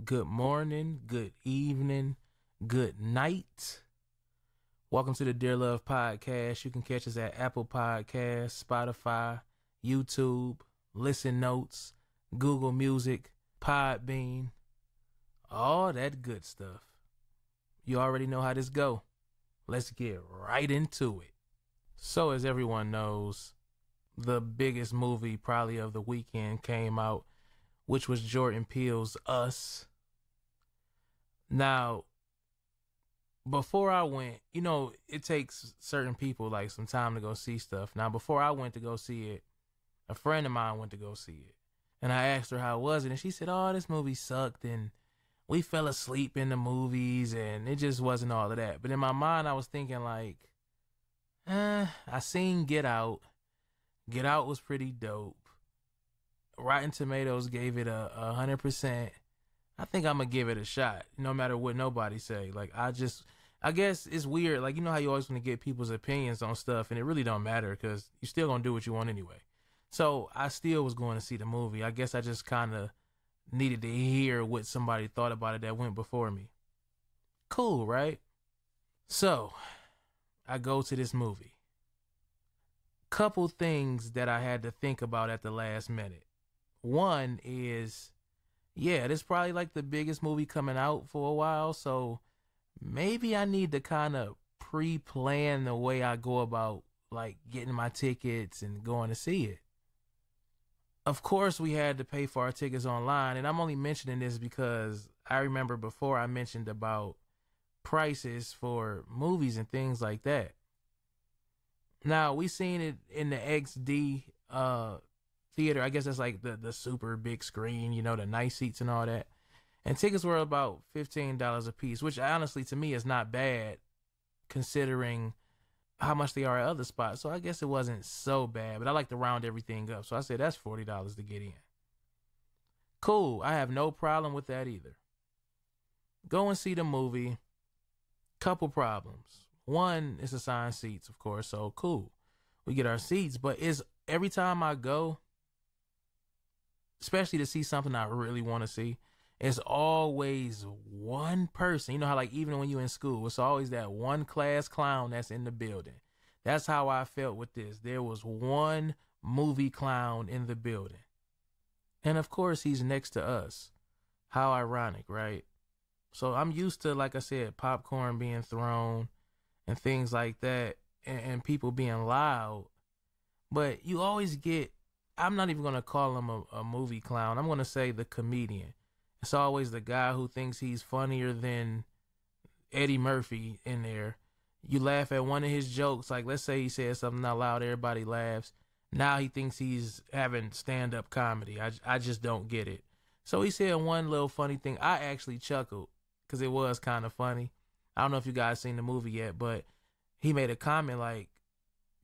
good morning, good evening, good night. Welcome to the Dear Love Podcast. You can catch us at Apple Podcasts, Spotify, YouTube, Listen Notes, Google Music, Podbean, all that good stuff. You already know how this go. Let's get right into it. So as everyone knows, the biggest movie probably of the weekend came out, which was Jordan Peele's Us. Now, before I went, it takes certain people like some time to go see stuff. Now, before I went to go see it, a friend of mine went to go see it. And I asked her how it was, and she said, oh, this movie sucked, and we fell asleep in the movies, and it just wasn't all of that. But in my mind, I was thinking like, I seen Get Out. Get Out was pretty dope. Rotten Tomatoes gave it 100%. I think I'm gonna give it a shot, no matter what nobody say. Like, I guess it's weird. Like, you know how you always want to get people's opinions on stuff, and it really don't matter because you still gonna do what you want anyway. So I still was going to see the movie. I guess I just kind of needed to hear what somebody thought about it that went before me. Cool, right? So I go to this movie. Couple things that I had to think about at the last minute. One is, this is probably like the biggest movie coming out for a while, so maybe I need to kind of pre-plan the way I go about like getting my tickets and going to see it. Of course, we had to pay for our tickets online, and I'm only mentioning this because I remember before I mentioned about prices for movies and things like that. Now, we seen it in the XD theater. I guess that's like the super big screen, the nice seats and all that. And tickets were about $15 a piece, which honestly to me is not bad considering how much they are at other spots. So I guess it wasn't so bad, but I like to round everything up. So I said that's $40 to get in. Cool. I have no problem with that either. Go and see the movie. Couple problems. One, it's assigned seats, of course, so cool. We get our seats, but every time I go, especially to see something I really want to see, it's always one person. You know how like even when you're in school, it's always that one class clown that's in the building. That's how I felt with this. There was one movie clown in the building. And of course, he's next to us. How ironic, right? So I'm used to, like I said, popcorn being thrown and things like that, and people being loud. But you always get, I'm not even going to call him a movie clown. I'm going to say the comedian. It's always the guy who thinks he's funnier than Eddie Murphy in there. You laugh at one of his jokes, like let's say he says something out loud, everybody laughs. Now he thinks he's having stand-up comedy. I just don't get it. So he said one little funny thing. I actually chuckled because it was kind of funny. I don't know if you guys seen the movie yet, but he made a comment like,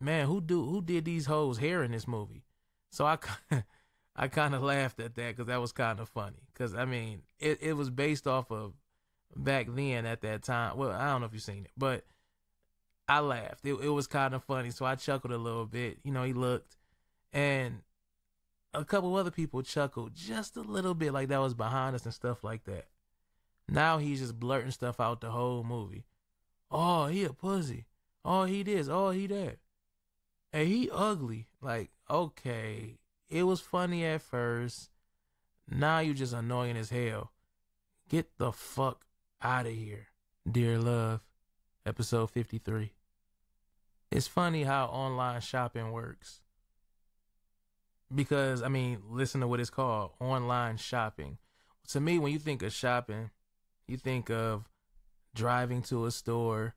man, who did these hoes' hair in this movie? So I kind of laughed at that because that was kind of funny. Because, I mean, it was based off of back then at that time. Well, I don't know if you've seen it, but I laughed. It was kind of funny, so I chuckled a little bit. He looked. And a couple other people chuckled just a little bit like that was behind us and stuff like that. Now he's just blurting stuff out the whole movie. Oh, he a pussy. Oh, he this. Oh, he that. And he ugly. Like, okay. It was funny at first. Now you just annoying as hell. Get the fuck out of here. Dear Love, episode 53. It's funny how online shopping works. Because, I mean, listen to what it's called. Online shopping. To me, when you think of shopping, you think of driving to a store,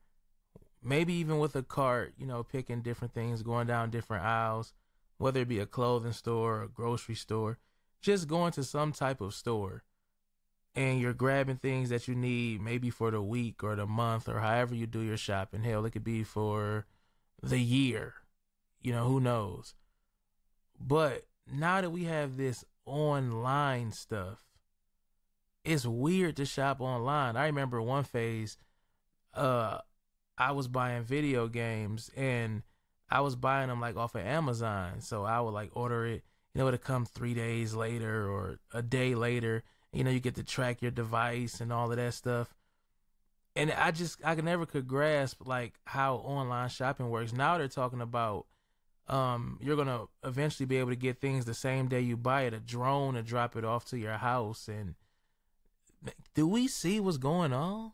maybe even with a cart, picking different things, going down different aisles, whether it be a clothing store or a grocery store, just going to some type of store and you're grabbing things that you need maybe for the week or the month or however you do your shopping. Hell, it could be for the year, who knows? But now that we have this online stuff, it's weird to shop online. I remember one phase, I was buying video games and I was buying them like off of Amazon. So I would like order it, it would come 3 days later or a day later. You get to track your device and all of that stuff. And I never could grasp like how online shopping works. Now they're talking about you're gonna eventually be able to get things the same day you buy it, a drone to drop it off to your house. And do we see what's going on?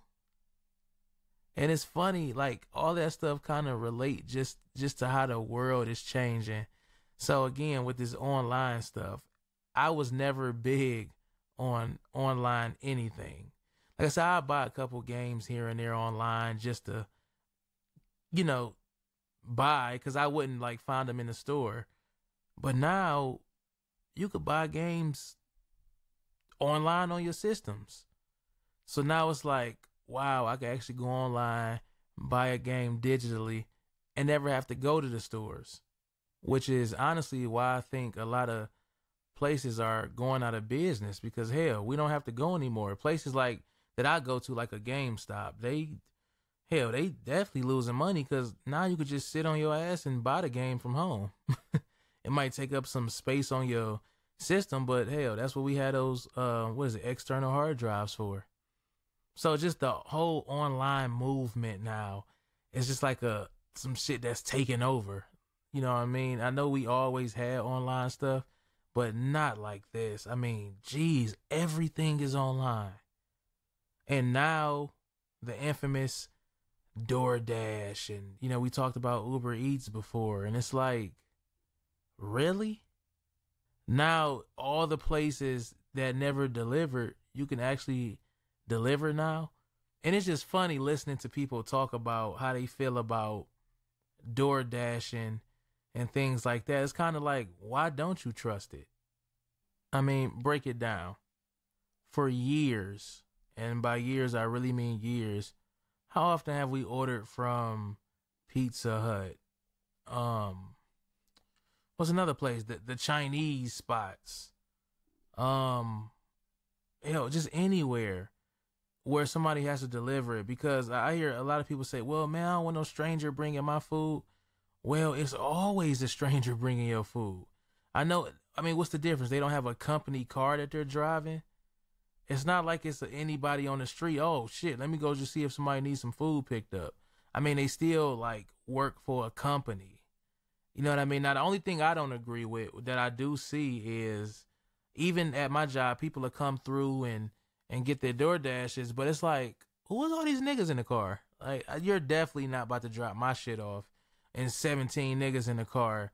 And it's funny, like all that stuff kind of relate just to how the world is changing. So again, with this online stuff, I was never big on online anything. Like I said, I buy a couple games here and there online just to, you know, buy, because I wouldn't like find them in the store. But now you could buy games online on your systems. So now it's like, wow, I could actually go online, buy a game digitally, and never have to go to the stores. Which is honestly why I think a lot of places are going out of business, because hell, we don't have to go anymore. Places like that I go to, like a GameStop, they definitely losing money, because now you could just sit on your ass and buy the game from home. It might take up some space on your system, but hell, that's what we had those external hard drives for. So just the whole online movement now is just like some shit that's taking over. You know what I mean? I know we always had online stuff, but not like this. I mean, geez, everything is online. And now the infamous DoorDash, and we talked about Uber Eats before, and it's like, really? Now all the places that never delivered, you can actually deliver now. And it's just funny listening to people talk about how they feel about DoorDash and things like that. It's kind of like, why don't you trust it? I mean, break it down. For years, and by years I really mean years, how often have we ordered from Pizza Hut? What's another place? The Chinese spots. Just anywhere where somebody has to deliver it. Because I hear a lot of people say, well, man, I don't want no stranger bringing my food. Well, it's always a stranger bringing your food. I know. I mean, what's the difference? They don't have a company car that they're driving. It's not like it's anybody on the street. Oh, shit, let me go just see if somebody needs some food picked up. I mean, they still, like, work for a company. You know what I mean? Now, the only thing I don't agree with that I do see is, even at my job, people will come through and get their DoorDashes, but it's like, who is all these niggas in the car? Like, you're definitely not about to drop my shit off and 17 niggas in the car,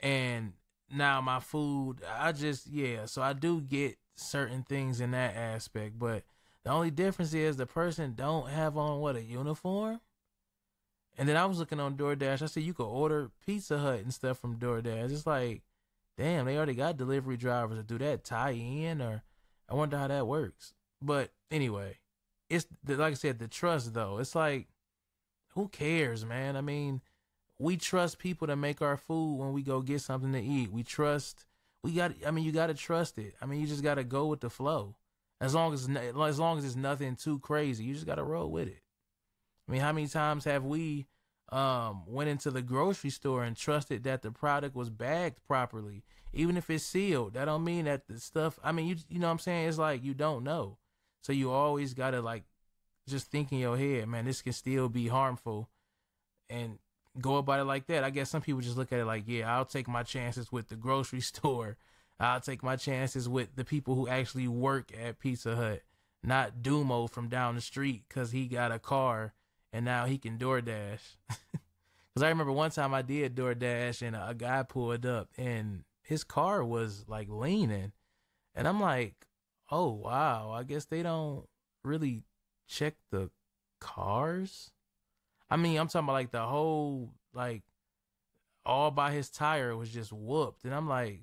and now my food, so I do get certain things in that aspect, but the only difference is the person don't have on, a uniform? And then I was looking on DoorDash, I said you could order Pizza Hut and stuff from DoorDash. It's like, damn, they already got delivery drivers to do that, tie in, or I wonder how that works. But anyway, it's like I said, the trust though. It's like, who cares, man? I mean, we trust people to make our food when we go get something to eat. You got to trust it. I mean, you just got to go with the flow. As long as it's nothing too crazy, you just got to roll with it. I mean, how many times have we went into the grocery store and trusted that the product was bagged properly? Even if it's sealed, that don't mean that the stuff, I mean, you know what I'm saying? It's like, you don't know. So you always got to like just think in your head, man, this can still be harmful, and go about it like that. I guess some people just look at it like, yeah, I'll take my chances with the grocery store. I'll take my chances with the people who actually work at Pizza Hut, not Dumo from down the street because he got a car and now he can DoorDash. Because I remember one time I did DoorDash and a guy pulled up and his car was like leaning. And I'm like, oh, wow, I guess they don't really check the cars. I mean, I'm talking about like the whole, like, all by his tire was just whooped. And I'm like,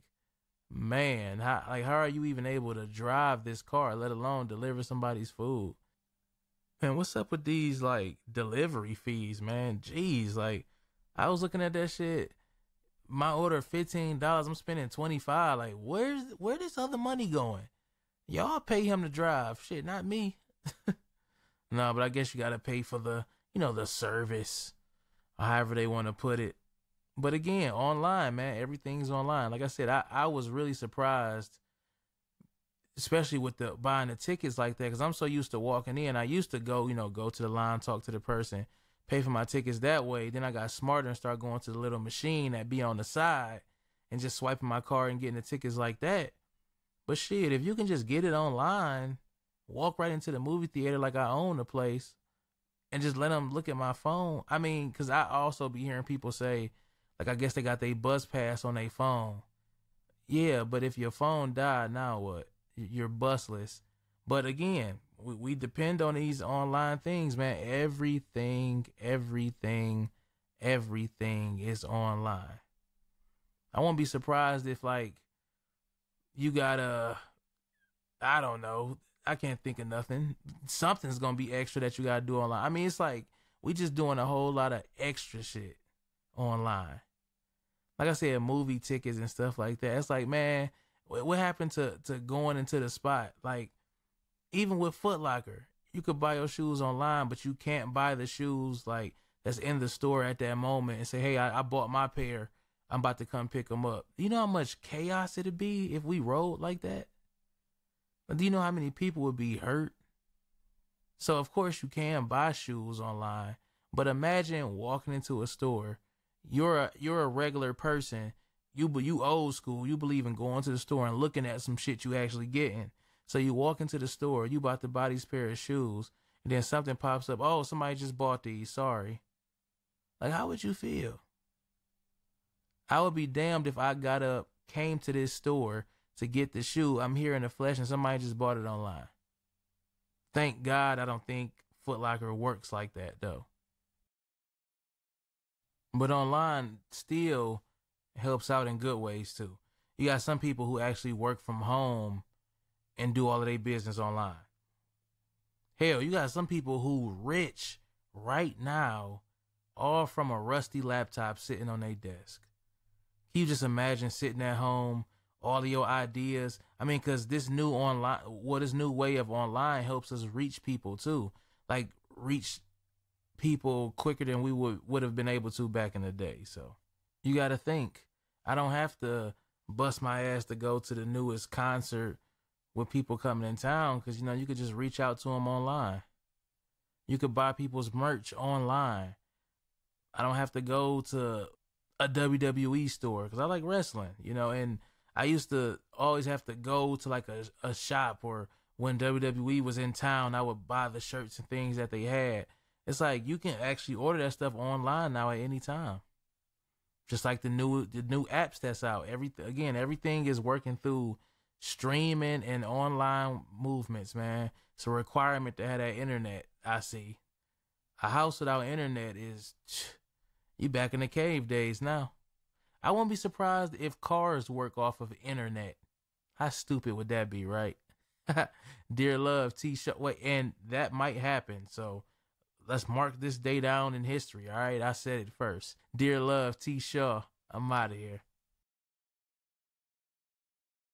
man, how are you even able to drive this car, let alone deliver somebody's food? Man, what's up with these, like, delivery fees, man? Jeez, like, I was looking at that shit. My order $15, I'm spending $25. Like, where this other money going? Y'all pay him to drive. Shit, not me. No, but I guess you got to pay for the service, or however they want to put it. But again, online, man, everything's online. Like I said, I was really surprised especially with the buying the tickets like that, because I'm so used to walking in. I used to go, go to the line, talk to the person, pay for my tickets that way. Then I got smarter and started going to the little machine that be on the side and just swiping my card and getting the tickets like that. But shit, if you can just get it online, walk right into the movie theater like I own the place, and just let them look at my phone. I mean, because I also be hearing people say, like, I guess they got their bus pass on their phone. Yeah, but if your phone died, now what? You're busless. But again, we depend on these online things, man. Everything is online. I won't be surprised if, like, you got I don't know, I can't think of nothing. Something's gonna be extra that you gotta do online. I mean, it's like we just doing a whole lot of extra shit online. Like I said, movie tickets and stuff like that. It's like, man, what happened to going into the spot? Like, even with Foot Locker, you could buy your shoes online, but you can't buy the shoes like that's in the store at that moment and say, hey, I bought my pair. I'm about to come pick them up. Do you know how much chaos it'd be if we rode like that? But do you know how many people would be hurt? So of course you can buy shoes online, but imagine walking into a store. You're a regular person. You old school. You believe in going to the store and looking at some shit you actually getting. So you walk into the store. You about to buy these pair of shoes, and then something pops up. Oh, somebody just bought these. Sorry. Like, how would you feel? I would be damned if I got up, came to this store to get the shoe. I'm here in the flesh, and somebody just bought it online. Thank God I don't think Foot Locker works like that, though. But online still helps out in good ways, too. You got some people who actually work from home and do all of their business online. Hell, you got some people who rich right now, all from a rusty laptop sitting on their desk. Can you just imagine sitting at home, all of your ideas? I mean, because this new way of online helps us reach people too. Like, reach people quicker than we would have been able to back in the day. So you got to think. I don't have to bust my ass to go to the newest concert with people coming in town, because, you could just reach out to them online. You could buy people's merch online. I don't have to go to a WWE store because I like wrestling, and I used to always have to go to like a shop, or when WWE was in town, I would buy the shirts and things that they had. It's like you can actually order that stuff online now at any time. Just like the new apps that's out. Everything is working through streaming and online movements, man. It's a requirement to have that internet. I see. A house without internet is, you back in the cave days now. I won't be surprised if cars work off of internet. How stupid would that be, right? Dear love, T-Shaw. Wait, and that might happen. So let's mark this day down in history, all right? I said it first. Dear love, T-Shaw. I'm out of here.